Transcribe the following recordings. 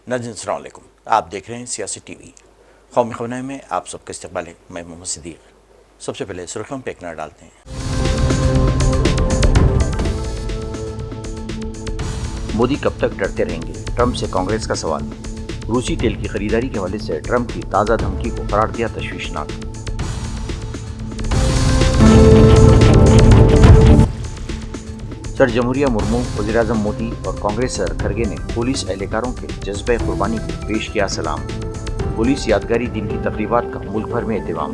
नाज़रीन अस्सलाम वालेकुम, आप देख रहे हैं सियासी टीवी। कौमी खबरनामे में आप सबका इस्तकबाल है। मैं मोहम्मद सिद्दीक। सबसे पहले सुर्खियों पर एक नज़र डालते हैं। मोदी कब तक डरते रहेंगे, ट्रंप से कांग्रेस का सवाल। रूसी तेल की खरीदारी के हवाले से ट्रंप की ताज़ा धमकी को करार दिया तशवीशनाक। सर जमहूरिया मुर्मू, वज़ीर-ए-आज़म मोदी और कांग्रेसर खरगे ने पुलिस एहलकारों के जज्बे कुर्बानी को पेश किया सलाम। पुलिस यादगारी दिन की तकरीबात का मुल्क भर में एहतमाम।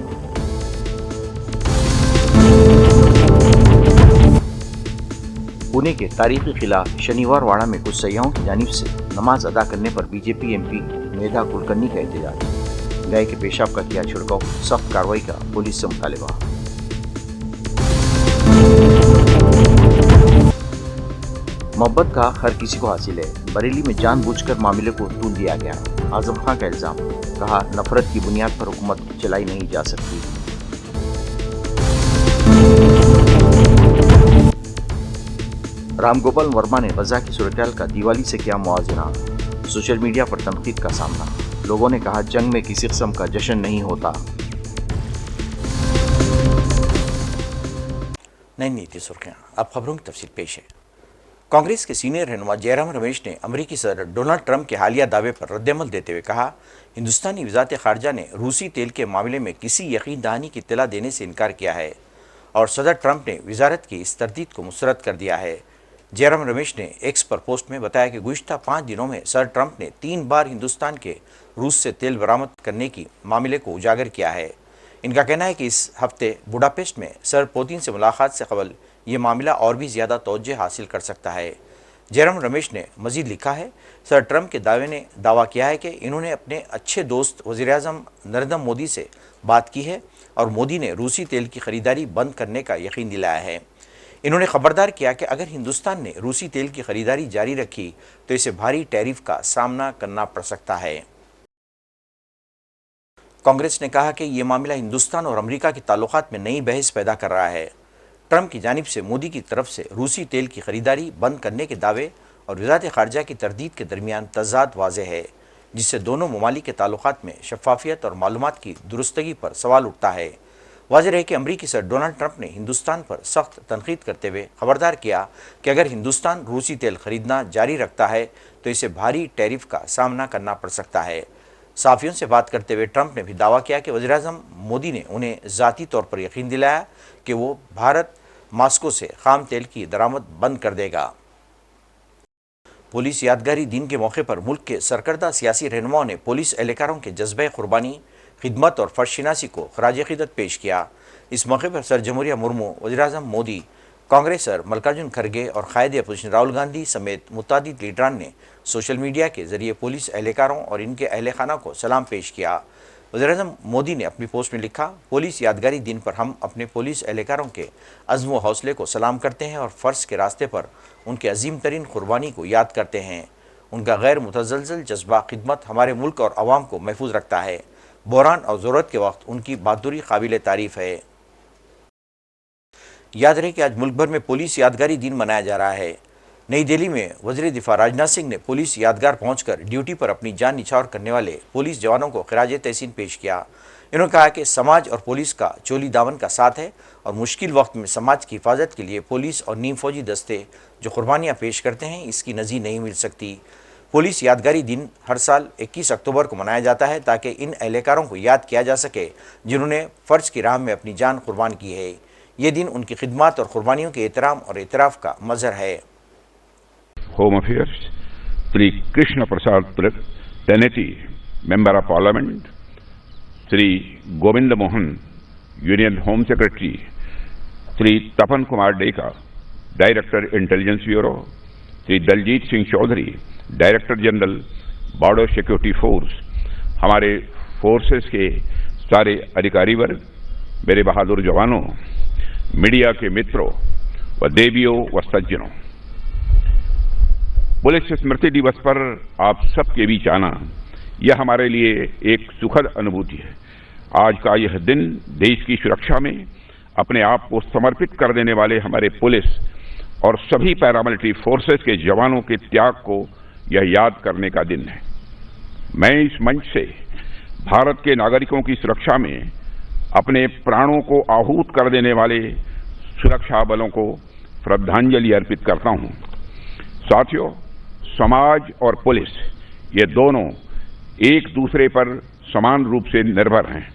पुणे के तारीखी किला शनिवार वाड़ा में कुछ सयाहों की जानिब से नमाज अदा करने पर बीजेपी एमपी मेधा कुलकर्णी का एहतजाज। गाय के पेशाब का किया छिड़काव, सख्त कार्रवाई का पुलिस से मुतालबा। मोहब्बत का हर किसी को हासिल है, बरेली में जानबूझकर मामले को तूल दिया गया। आजम खां का इल्जाम, कहा नफरत की बुनियाद पर हुकूमत चलाई नहीं जा सकती। रामगोपाल वर्मा ने गजा की सूरत का दिवाली से किया मुआवजना। सोशल मीडिया पर तनकीद का सामना, लोगों ने कहा जंग में किसी किस्म का जश्न नहीं होता। नई नीति सुर्खियां, अब खबरों की तफसील पेश है। कांग्रेस के सीनियर रहनुमा जयराम रमेश ने अमेरिकी सदर डोनाल्ड ट्रंप के हालिया दावे पर रद्दअमल देते हुए कहा, हिंदुस्तानी वज़ारत ख़ारजा ने रूसी तेल के मामले में किसी यकीन दहानी की इत्तला देने से इनकार किया है और सदर ट्रंप ने वज़ारत की इस तरदीद को मुस्तरद कर दिया है। जयराम रमेश ने एक्स पर पोस्ट में बताया कि गुज़िश्ता 5 दिनों में सर ट्रंप ने 3 बार हिंदुस्तान के रूस से तेल बरामद करने की मामले को उजागर किया है। इनका कहना है कि इस हफ्ते बुडापेस्ट में सर पुतिन से मुलाकात से कबल ये मामला और भी ज़्यादा तवज्जो हासिल कर सकता है। जयराम रमेश ने मज़ीद लिखा है, सर ट्रंप के दावे ने दावा किया है कि इन्होंने अपने अच्छे दोस्त वज़ीर-ए-आज़म नरेंद्र मोदी से बात की है और मोदी ने रूसी तेल की ख़रीदारी बंद करने का यकीन दिलाया है। इन्होंने खबरदार किया कि अगर हिंदुस्तान ने रूसी तेल की ख़रीदारी जारी रखी तो इसे भारी टैरिफ का सामना करना पड़ सकता है। कांग्रेस ने कहा कि ये मामला हिंदुस्तान और अमेरिका के ताल्लुकात में नई बहस पैदा कर रहा है। ट्रंप की जानिब से मोदी की तरफ से रूसी तेल की खरीदारी बंद करने के दावे और वज़ारत ख़ारजा की तरदीद के दरमियान तज़ाद वाज़ेह है, जिससे दोनों ममालिक के ताल्लुकात में शफ़ाफ़ियत और मालूमात की दुरुस्तगी पर सवाल उठता है। वाज़ेह है कि अमरीकी सदर डोनाल्ड ट्रंप ने हिंदुस्तान पर सख्त तनकीद करते हुए खबरदार किया कि अगर हिंदुस्तान रूसी तेल खरीदना जारी रखता है तो इसे भारी टैरिफ का सामना करना पड़ सकता है। साफ़ियों से बात करते हुए ट्रंप ने भी दावा किया कि वज़ीर-ए-आज़म मोदी ने उन्हें ज़ाती तौर पर यकीन दिलाया कि वो भारत मास्को से खाम तेल की दरामद बंद कर देगा। पुलिस यादगारी दिन के मौके पर मुल्क के सरकर्दा सियासी रहनुमाओं ने पुलिस एहलकारों के जज्बे कुर्बानी, खिदमत और फर्शनासी को खराज अक़ीदत पेश किया। इस मौके पर सर जमहूरिया मुर्मू, वज़ीर-ए-आज़म मोदी, कांग्रेसर मल्लिकार्जुन खरगे और कायदे अपोजिशन राहुल गांधी समेत मुतादिद लीडरान ने सोशल मीडिया के ज़रिए पुलिस एहलकारों और इनके अहल खाना को सलाम पेश किया। वज़ीर-ए-आज़म मोदी ने अपनी पोस्ट में लिखा, पुलिस यादगारी दिन पर हम अपने पुलिस एहलकारों के अज़्म व हौसले को सलाम करते हैं और फ़र्ज़ के रास्ते पर उनके अजीम तरीन कुर्बानी को याद करते हैं। उनका गैर मुतज़लज़ल जज्बा खिदमत हमारे मुल्क और अवाम को महफूज रखता है। बहरान और ज़रूरत के वक्त उनकी बहादुरी काबिल तारीफ़ है। याद रहे कि आज मुल्क भर में पुलिस यादगारी दिन मनाया जा रहा है। नई दिल्ली में वज़ीर दिफा राजनाथ सिंह ने पुलिस यादगार पहुंचकर ड्यूटी पर अपनी जान निछावर करने वाले पुलिस जवानों को खिराज तहसीन पेश किया। इन्होंने कहा कि समाज और पुलिस का चोली दामन का साथ है और मुश्किल वक्त में समाज की हिफाजत के लिए पुलिस और नीम फौजी दस्ते जो कुर्बानियाँ पेश करते हैं, इसकी नज़ीर नहीं मिल सकती। पुलिस यादगारी दिन हर साल 21 अक्टूबर को मनाया जाता है ताकि इन एहलकारों को याद किया जा सके जिन्होंने फ़र्ज की राह में अपनी जान कुर्बान की है। ये दिन उनकी खिदमत और कुर्बानियों के एहतराम और एतराफ़ का मज़हर है। Home Affairs, Sri Krishna Prasad Teneti, Member of Parliament, Sri Govinda Mohan, Union Home Secretary, Sri Tapan Kumar Deka, Director Intelligence Bureau, Sri Daljit Singh Chaudhary, Director General Border Security Force, हमारे forces के सारे अधिकारी वर्ग, मेरे बहादुर जवानों, media के मित्रों व देवियों व सज्जनों, पुलिस स्मृति दिवस पर आप सबके बीच आना यह हमारे लिए एक सुखद अनुभूति है। आज का यह दिन देश की सुरक्षा में अपने आप को समर्पित कर देने वाले हमारे पुलिस और सभी पैरामिलिट्री फोर्सेस के जवानों के त्याग को यह याद करने का दिन है। मैं इस मंच से भारत के नागरिकों की सुरक्षा में अपने प्राणों को आहूत कर देने वाले सुरक्षा बलों को श्रद्धांजलि अर्पित करता हूं। साथियों, समाज और पुलिस ये दोनों एक दूसरे पर समान रूप से निर्भर हैं।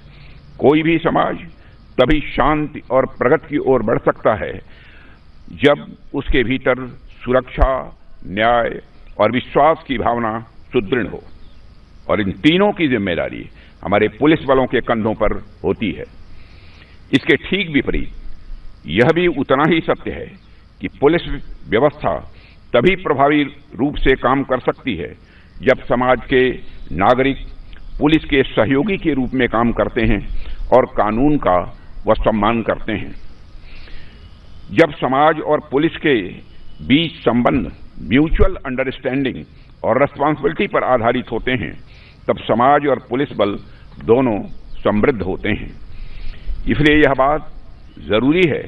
कोई भी समाज तभी शांति और प्रगति की ओर बढ़ सकता है जब उसके भीतर सुरक्षा, न्याय और विश्वास की भावना सुदृढ़ हो, और इन तीनों की जिम्मेदारी हमारे पुलिस बलों के कंधों पर होती है। इसके ठीक विपरीत यह भी उतना ही सत्य है कि पुलिस व्यवस्था तभी प्रभावी रूप से काम कर सकती है जब समाज के नागरिक पुलिस के सहयोगी के रूप में काम करते हैं और कानून का वह सम्मान करते हैं। जब समाज और पुलिस के बीच संबंध म्यूचुअल अंडरस्टैंडिंग और रेस्पॉन्सिबिलिटी पर आधारित होते हैं, तब समाज और पुलिस बल दोनों समृद्ध होते हैं। इसलिए यह बात जरूरी है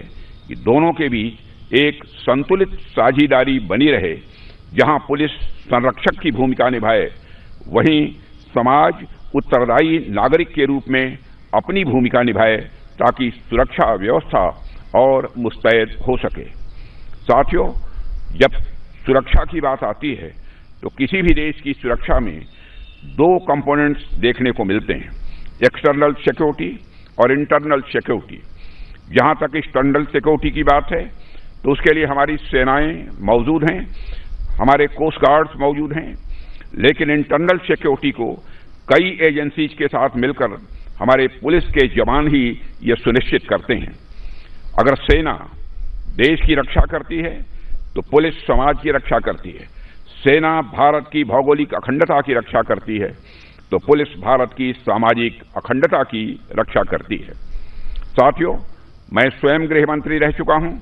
कि दोनों के बीच एक संतुलित साझेदारी बनी रहे। जहां पुलिस संरक्षक की भूमिका निभाए, वहीं समाज उत्तरदायी नागरिक के रूप में अपनी भूमिका निभाए ताकि सुरक्षा व्यवस्था और मुस्तैद हो सके। साथियों, जब सुरक्षा की बात आती है तो किसी भी देश की सुरक्षा में दो कंपोनेंट्स देखने को मिलते हैं, एक्सटर्नल सिक्योरिटी और इंटरनल सिक्योरिटी। जहां तक एक्सटर्नल सिक्योरिटी की बात है तो उसके लिए हमारी सेनाएं मौजूद हैं, हमारे कोस्ट गार्ड्स मौजूद हैं, लेकिन इंटरनल सिक्योरिटी को कई एजेंसीज के साथ मिलकर हमारे पुलिस के जवान ही ये सुनिश्चित करते हैं। अगर सेना देश की रक्षा करती है तो पुलिस समाज की रक्षा करती है। सेना भारत की भौगोलिक अखंडता की रक्षा करती है तो पुलिस भारत की सामाजिक अखंडता की रक्षा करती है। साथियों, मैं स्वयं गृह मंत्री रह चुका हूं।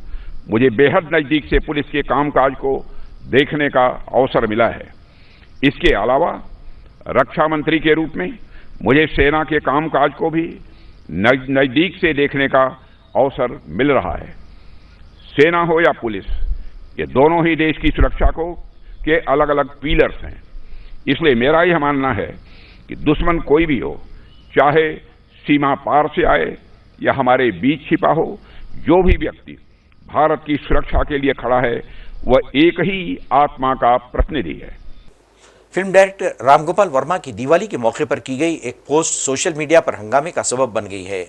मुझे बेहद नजदीक से पुलिस के कामकाज को देखने का अवसर मिला है। इसके अलावा रक्षा मंत्री के रूप में मुझे सेना के कामकाज को भी नजदीक से देखने का अवसर मिल रहा है। सेना हो या पुलिस, ये दोनों ही देश की सुरक्षा को के अलग अलग पिलर्स हैं। इसलिए मेरा यह मानना है कि दुश्मन कोई भी हो, चाहे सीमा पार से आए या हमारे बीच छिपा हो, जो भी व्यक्ति भारत की सुरक्षा के लिए खड़ा है वह एक ही आत्मा का प्रतिनिधि है। फिल्म डायरेक्टर रामगोपाल वर्मा की दिवाली के मौके पर की गई एक पोस्ट सोशल मीडिया पर हंगामे का सबब बन गई है।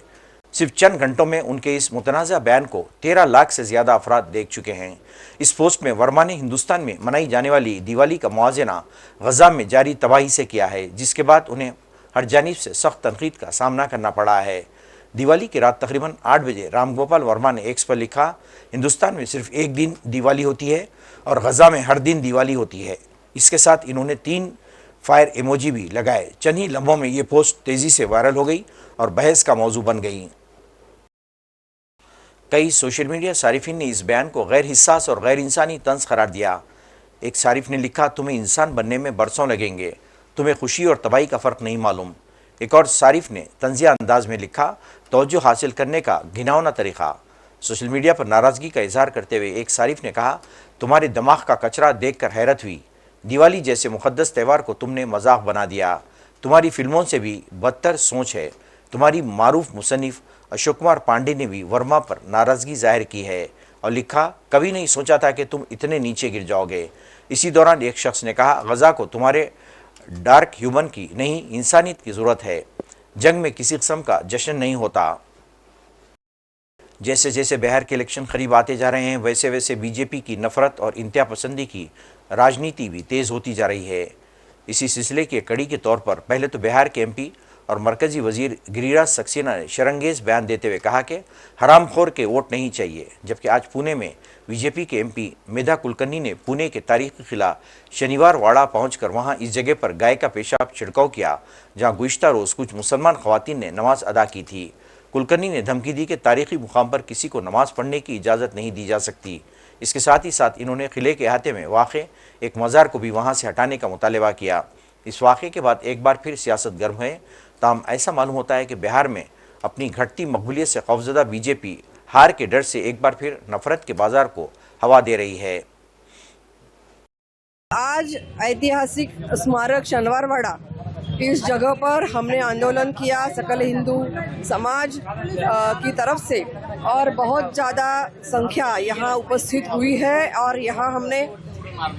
सिर्फ चंद घंटों में उनके इस मुतनाज़ा बयान को 13 लाख से ज्यादा अफराद देख चुके हैं। इस पोस्ट में वर्मा ने हिंदुस्तान में मनाई जाने वाली दिवाली का मुआवजना गजा में जारी तबाही से किया है, जिसके बाद उन्हें हर जानिब से सख्त तनकीद का सामना करना पड़ा है। दिवाली की रात तकरीबन 8 बजे रामगोपाल वर्मा ने एक्स पर लिखा, हिंदुस्तान में सिर्फ एक दिन दिवाली होती है और गजा में हर दिन दिवाली होती है। इसके साथ इन्होंने 3 फायर इमोजी भी लगाए। चंद ही लम्हों में ये पोस्ट तेजी से वायरल हो गई और बहस का मौजू बन गई। कई सोशल मीडिया सारिफिन ने इस बयान को गैर हिस्सास और गैर इंसानी तंज करार दिया। एक सारिफ ने लिखा, तुम्हें इंसान बनने में बरसों लगेंगे, तुम्हें खुशी और तबाही का फ़र्क नहीं मालूम। एक और सारिफ ने तंजिया अंदाज में लिखा, तवज्जो हासिल करने का घिनौना तरीक़ा। सोशल मीडिया पर नाराज़गी का इजहार करते हुए एक सारिफ ने कहा, तुम्हारे दिमाग का कचरा देखकर हैरत हुई। दिवाली जैसे मुक़द्दस त्यौहार को तुमने मजाक बना दिया। तुम्हारी फिल्मों से भी बदतर सोच है। तुम्हारी मारूफ मुसन्निफ अशोक कुमार पांडे ने भी वर्मा पर नाराज़गी जाहिर की है और लिखा, कभी नहीं सोचा था कि तुम इतने नीचे गिर जाओगे। इसी दौरान एक शख्स ने कहा, गजा को तुम्हारे डार्क ह्यूमन की नहीं इंसानियत की ज़रूरत है। जंग में किसी किस्म का जश्न नहीं होता। जैसे जैसे बिहार के इलेक्शन करीब आते जा रहे हैं, वैसे वैसे बीजेपी की नफरत और इंतहा पसंदी की राजनीति भी तेज़ होती जा रही है। इसी सिलसिले के कड़ी के तौर पर पहले तो बिहार के एमपी और मरकजी वजीर गिरिराज सक्सेना ने शरंगेज बयान देते हुए कहा कि हरामखोर के वोट नहीं चाहिए, जबकि आज पुणे में बीजेपी के एमपी मेधा कुलकर्णी ने पुणे के तारीखी किला शनिवार वाड़ा पहुंचकर वहां इस जगह पर गाय का पेशाब छिड़काव किया जहां गुज़िश्ता रोज़ कुछ मुसलमान ख़वातीन ने नमाज अदा की थी। कुलकर्णी ने धमकी दी कि तारीखी मुकाम पर किसी को नमाज पढ़ने की इजाज़त नहीं दी जा सकती। इसके साथ ही साथ इन्होंने किले के अहाते में वाक़े एक मज़ार को भी वहाँ से हटाने का मुतालबा किया। इस वाक़े के बाद एक बार फिर सियासत गर्म है। ताहम ऐसा मालूम होता है कि बिहार में अपनी घटती मकबूलियत से खौफजदा बीजेपी हार के डर से एक बार फिर नफरत के बाजार को हवा दे रही है। आज ऐतिहासिक स्मारक शनिवारवाड़ा اس جگہ پر ہم نے آندولن کیا سکل ہندو سماج کی طرف سے، اور بہت زیادہ سنکھیا یہاں اپستھت ہوئی ہے، اور یہاں ہم نے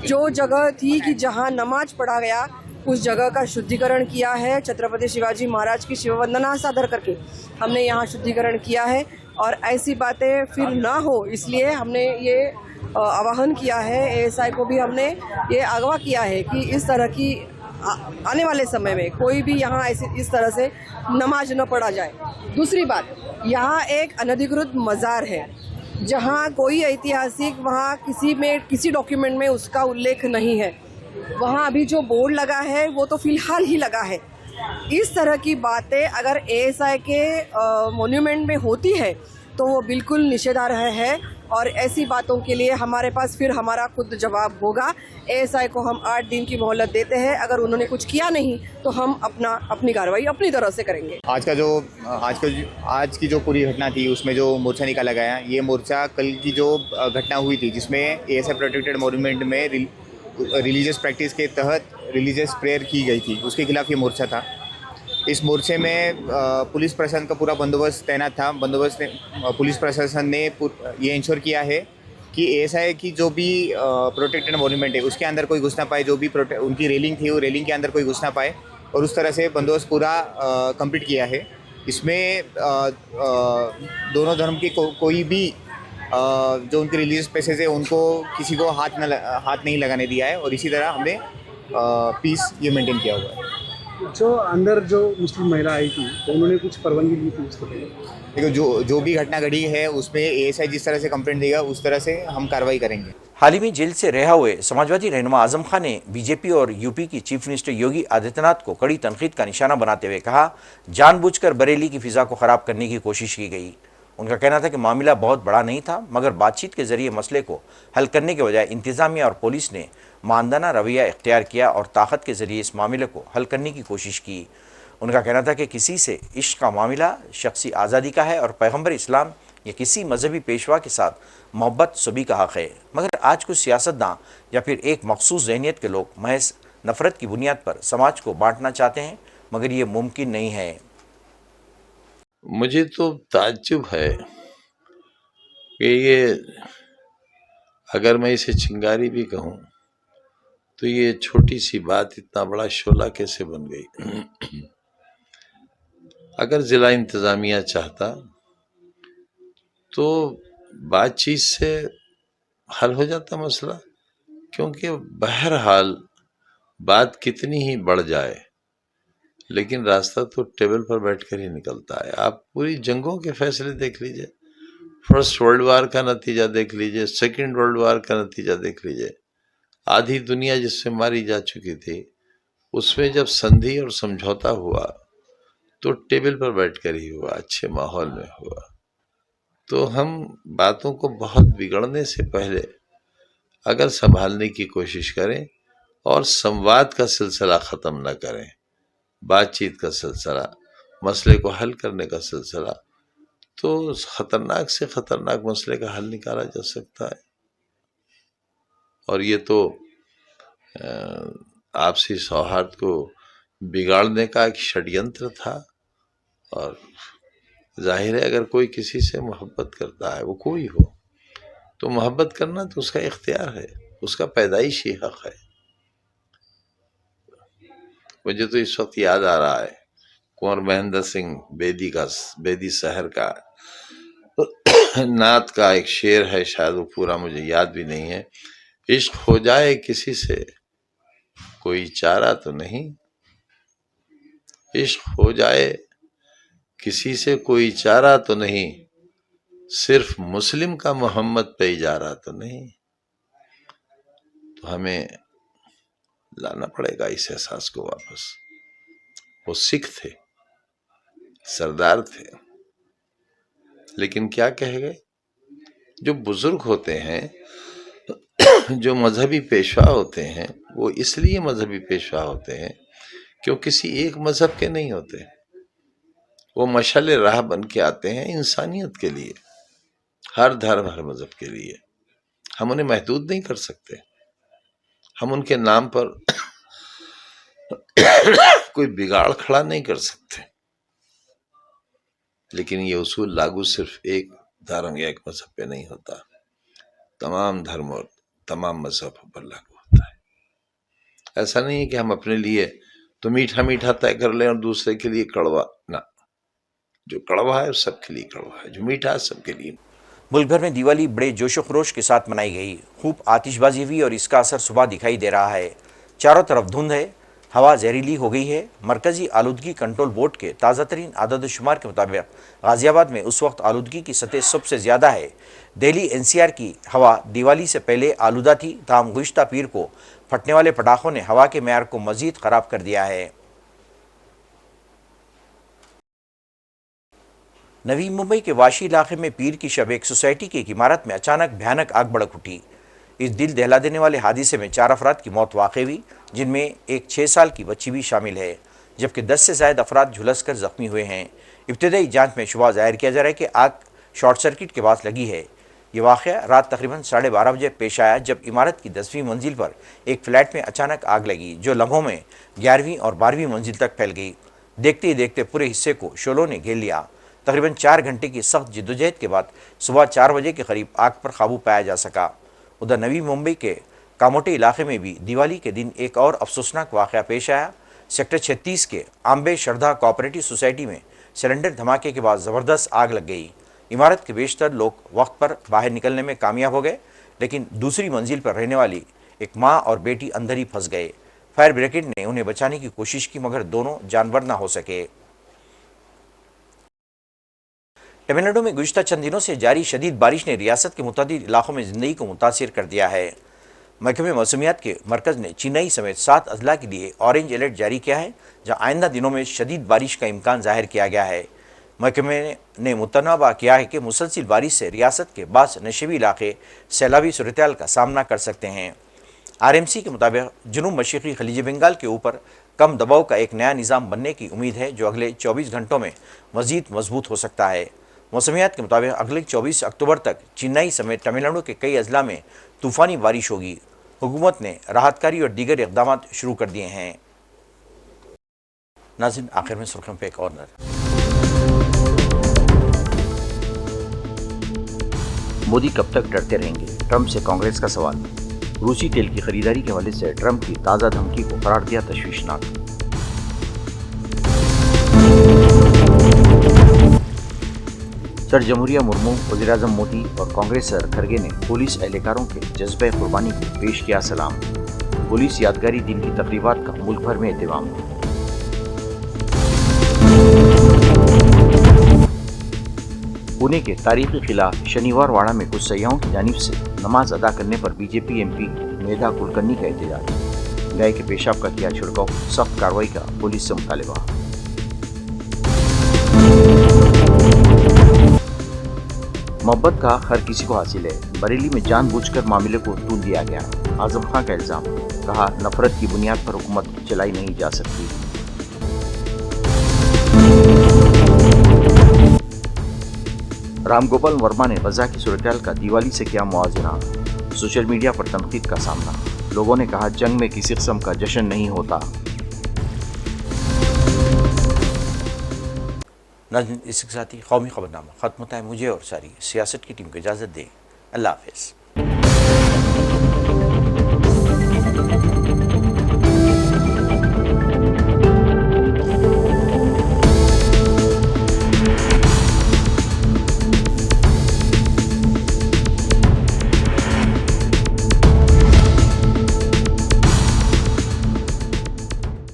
جو جگہ تھی کہ جہاں نماز پڑھا گیا اس جگہ کا شدھیکرن کیا ہے. چھترپتی شیواجی مہاراج کی شیو وندنا سادر کر کے ہم نے یہاں شدھیکرن کیا ہے، اور ایسی باتیں پھر نہ ہو اس لیے ہم نے یہ آواہن کیا ہے. اے ایس آئی کو بھی ہم نے یہ اغوا کیا ہے کہ اس طرح کی آنے والے سمے میں کوئی بھی یہاں اس طرح سے نماز نہ پڑھا جائے. دوسری بات، یہاں ایک انادھیکرت مزار ہے جہاں کوئی ایتہاسک وہاں کسی ڈاکیومنٹ میں اس کا الیکھ نہیں ہے. وہاں ابھی جو بورڈ لگا ہے وہ تو فی الحال ہی لگا ہے. اس طرح کی باتیں اگر اے ایس آئی کے مونیومنٹ میں ہوتی ہے تو وہ بالکل نشیدھارہ ہے، اور ایسی باتوں کے لیے ہمارے پاس پھر ہمارا خود جواب ہوگا. اے ایس آئی کو ہم 8 دن کی مہلت دیتے ہیں، اگر انہوں نے کچھ کیا نہیں تو ہم اپنی کارروائی اپنی طرح سے کریں گے. آج کی جو پوری گھٹنا تھی اس میں جو مورچہ نکالا گیا، یہ مورچہ کل کی جو گھٹنا ہوئی تھی جس میں A S I protected monument میں ریلیجیس پریکٹس کے تحت ریلیجیس پریئر کی گئی تھی، اس کے خلاف یہ مورچہ تھا. اس مورچے میں پولیس پرشاسن کا پورا بندوبست تعینات تھا. پولیس پرشاسن نے یہ انشور کیا ہے کہ اے ایس آئی کی جو بھی پروٹیکٹڈ مونومنٹ ہے اس کے اندر کوئی گھس نہ پائے، جو بھی ان کی ریلنگ تھی وہ ریلنگ کے اندر کوئی گھس نہ پائے، اور اس طرح سے بندوبست پورا کمپلیٹ کیا ہے. اس میں دونوں دھرم کی کوئی بھی جو ان کے ریلیجیس پلیسز ہے ان کو کسی کو ہاتھ نہیں لگانے دیا ہے، اور اسی طرح ہم نے پیس یہ مینٹین کیا ہوا ہے. جو اندر جو مسلم مہیلا آئی تھی تو انہوں نے کچھ پروانگی لی تھی اس کو پہلے؟ دیکھو جو بھی گھٹنا گھڑی ہے اس میں اے ایس آئی جس طرح سے کمپلینٹ دے گا اس طرح سے ہم کارروائی کریں گے. حال ہی میں جیل سے رہا ہوئے سماجوادی رہنما اعظم خان نے بی جے پی اور یو پی کی چیف منسٹر یوگی آدتیہ ناتھ کو کڑی تنقید کا نشانہ بناتے ہوئے کہا جان بوجھ کر بریلی کی فضا کو خراب کرنے کی کوشش کی گئی. ان کا کہنا تھا کہ معاملہ بہت بڑا نہیں تھا، مگر بات چیت کے ذریعے مسئلے کو حل کرنے کے بجائے انتظامیہ اور پولیس نے ماندانہ رویہ اختیار کیا اور طاقت کے ذریعے اس معاملے کو حل کرنے کی کوشش کی. ان کا کہنا تھا کہ کسی سے عشق کا معاملہ شخصی آزادی کا ہے اور پیغمبر اسلام یا کسی مذہبی پیشوا کے ساتھ محبت سبھی کا حق ہے، مگر آج کچھ سیاستداں یا پھر ایک مخصوص ذہنیت کے لوگ محض نفرت کی بنیاد پر سماج کو بانٹنا چاہتے ہیں، مگر یہ ممکن نہیں ہے. مجھے تو تعجب ہے کہ یہ اگر میں اسے چنگاری بھی کہوں تو یہ چھوٹی سی بات اتنا بڑا شعلہ کیسے بن گئی. اگر ضلع انتظامیہ چاہتا تو بات چیت سے حل ہو جاتا مسئلہ، کیونکہ بہرحال بات کتنی ہی بڑھ جائے لیکن راستہ تو ٹیبل پر بیٹھ کر ہی نکلتا ہے. آپ پوری جنگوں کے فیصلے دیکھ لیجئے، فرسٹ ورلڈ وار کا نتیجہ دیکھ لیجئے، سیکنڈ ورلڈ وار کا نتیجہ دیکھ لیجئے. آدھی دنیا جس سے ماری جا چکی تھی اس میں جب سندھی اور سمجھوتا ہوا تو ٹیبل پر بیٹھ کر ہی ہوا، اچھے ماحول میں ہوا. تو ہم باتوں کو بہت بگڑنے سے پہلے اگر سنبھالنے کی کوشش کریں اور سمواد کا سلسلہ ختم نہ کریں، بات چیت کا سلسلہ، مسئلے کو حل کرنے کا سلسلہ، تو خطرناک سے خطرناک مسئلے کا حل نکالا جا سکتا ہے. اور یہ تو آپسی سوہارد کو بگاڑنے کا ایک شڈینتر تھا. اور ظاہر ہے اگر کوئی کسی سے محبت کرتا ہے، وہ کوئی ہو، تو محبت کرنا تو اس کا اختیار ہے، اس کا پیدائشی حق ہے. مجھے تو اس وقت یاد آ رہا ہے کنور مہندر سنگھ بیدی شہر کا نعت کا ایک شعر ہے، شاید وہ پورا مجھے یاد بھی نہیں ہے. عشق ہو جائے کسی سے کوئی چارہ تو نہیں، عشق ہو جائے کسی سے کوئی چارہ تو نہیں، صرف مسلم کا محمد پہ اجارہ تو نہیں. تو ہمیں لانا پڑے گا اس احساس کو واپس. وہ سکھ تھے، سردار تھے، لیکن کیا کہہ گئے؟ جو بزرگ ہوتے ہیں، جو مذہبی پیشوا ہوتے ہیں، وہ اس لیے مذہبی پیشوا ہوتے ہیں کہ وہ کسی ایک مذہب کے نہیں ہوتے. وہ مشعل راہ بن کے آتے ہیں انسانیت کے لیے، ہر دھرم ہر مذہب کے لیے. ہم انہیں محدود نہیں کر سکتے. ہم ان کے نام پر کوئی بگاڑ کھڑا نہیں کر سکتے، لیکن یہ اصول لاگو صرف ایک دھرم یا ایک مذہب پہ نہیں ہوتا، تمام دھرم اور تمام مذہبوں پر لاگو ہوتا ہے۔ ایسا نہیں ہے کہ ہم اپنے لیے تو میٹھا میٹھا طے کر لیں اور دوسرے کے لیے کڑوا، نہ، جو کڑوا ہے سب کے لیے کڑوا ہے، جو میٹھا ہے سب کے لیے۔ ملک بھر میں دیوالی بڑے جوش و خروش کے ساتھ منائی گئی، خوب آتش بازی ہوئی اور اس کا اثر صبح دکھائی دے رہا ہے۔ چاروں طرف دھند ہے، ہوا زہریلی ہو گئی ہے۔ مرکزی آلودگی کنٹرول بورڈ کے تازہ ترین اعداد و شمار کے مطابق غازی آباد میں اس وقت آلودگی کی سطح سب سے زیادہ ہے۔ دہلی NCR کی ہوا دیوالی سے پہلے آلودہ تھی، تاہم گزشتہ پیر کو پھٹنے والے پٹاخوں نے ہوا کے معیار کو مزید خراب کر دیا ہے۔ نوی ممبئی کے واشی علاقے میں پیر کی شب ایک سوسائٹی کی ایک عمارت میں اچانک بھیانک آگ بھڑک اٹھی۔ اس دل دہلا دینے والے حادثے میں 4 افراد کی موت واقع ہوئی، جن میں ایک 6 سال کی بچی بھی شامل ہے، جبکہ 10 سے زائد افراد جھلس کر زخمی ہوئے ہیں۔ ابتدائی جانچ میں شبہ ظاہر کیا جا رہا ہے کہ آگ شارٹ سرکٹ کے باعث لگی ہے۔ یہ واقعہ رات تقریباً 12:30 بجے پیش آیا، جب عمارت کی 10ویں منزل پر ایک فلیٹ میں اچانک آگ لگی، جو لمحوں میں 11ویں اور 12ویں منزل تک پھیل گئی۔ دیکھتے ہی دیکھتے پورے حصے کو شعلوں نے گھیر لیا۔ تقریباً 4 گھنٹے کی سخت جدوجہد کے بعد صبح 4 بجے کے قریب آگ پر قابو پایا جا سکا۔ ادھر نوی ممبئی کے کاموٹے علاقے میں بھی دیوالی کے دن ایک اور افسوسناک واقعہ پیش آیا۔ سیکٹر 36 کے آمبے شردھا کوآپریٹو سوسائٹی میں سلنڈر دھماکے کے بعد زبردست آگ لگ گئی۔ عمارت کے بیشتر لوگ وقت پر باہر نکلنے میں کامیاب ہو گئے، لیکن دوسری منزل پر رہنے والی ایک ماں اور بیٹی اندر ہی پھنس گئے۔ فائر بریگیڈ نے انہیں بچانے کی کوشش کی، مگر دونوں جانور نہ ہو سکے۔ تمل ناڈو میں گزشتہ چند دنوں سے جاری شدید بارش نے ریاست کے متعدد علاقوں میں زندگی کو متاثر کر دیا ہے۔ محکمہ موسمیات کے مرکز نے چنئی سمیت 7 اضلاع کے لیے اورنج الرٹ جاری کیا ہے، جہاں آئندہ دنوں میں شدید بارش کا امکان ظاہر کیا گیا ہے۔ محکمہ نے متنبہ کیا ہے کہ مسلسل بارش سے ریاست کے بعض نشیبی علاقے سیلابی صورتحال کا سامنا کر سکتے ہیں۔ RMC کے مطابق جنوب مشرقی خلیج بنگال کے اوپر کم دباؤ کا ایک نیا نظام بننے کی امید ہے، جو اگلے 24 گھنٹوں میں مزید مضبوط ہو سکتا ہے۔ موسمیات کے مطابق اگلے 24 اکتوبر تک چنئی سمیت تمل ناڈو کے کئی اضلاع میں طوفانی بارش ہوگی۔ حکومت نے راحت کاری اور دیگر اقدامات شروع کر دیے ہیں۔ ناظرین، آخر میں سرخیوں پہ ایک اور نظر۔ مودی کب تک ڈرتے رہیں گے؟ ٹرمپ سے کانگریس کا سوال۔ روسی تیل کی خریداری کے حوالے سے ٹرمپ کی تازہ دھمکی کو قرار دیا تشویشناک۔ صدر جمہوریہ مرمو، وزیراعظم مودی اور کانگریسر کھرگے نے پولیس اہلکاروں کے جذبہ قربانی کو پیش کیا سلام۔ پولیس یادگاری دن کی تقریبات کا ملک بھر میں اہتمام۔ پونے کے تاریخی قلعہ شنیوار واڑہ میں کچھ سیاحوں کی جانب سے نماز ادا کرنے پر BJP MP میدھا کلکرنی کا احتجاج۔ گائے کے پیشاب کا کیا چھڑکاؤ، سخت کارروائی کا پولیس سے مطالبہ۔ محبت کا ہر کسی کو حاصل ہے، بریلی میں جان بوجھ کر معاملے کو تون دیا گیا۔ اعظم خان کا الزام، کہا نفرت کی بنیاد پر حکومت چلائی نہیں جا سکتی۔ رام گوپال ورما نے غزہ کی صورتحال کا دیوالی سے کیا موازنہ۔ سوشل میڈیا پر تنقید کا سامنا، لوگوں نے کہا جنگ میں کسی قسم کا جشن نہیں ہوتا۔ ناظرین، اس کے ساتھ ہی قومی خبرنامہ ختم ہوتا ہے۔ مجھے اور ساری سیاست کی ٹیم کو اجازت دیں۔ اللہ حافظ۔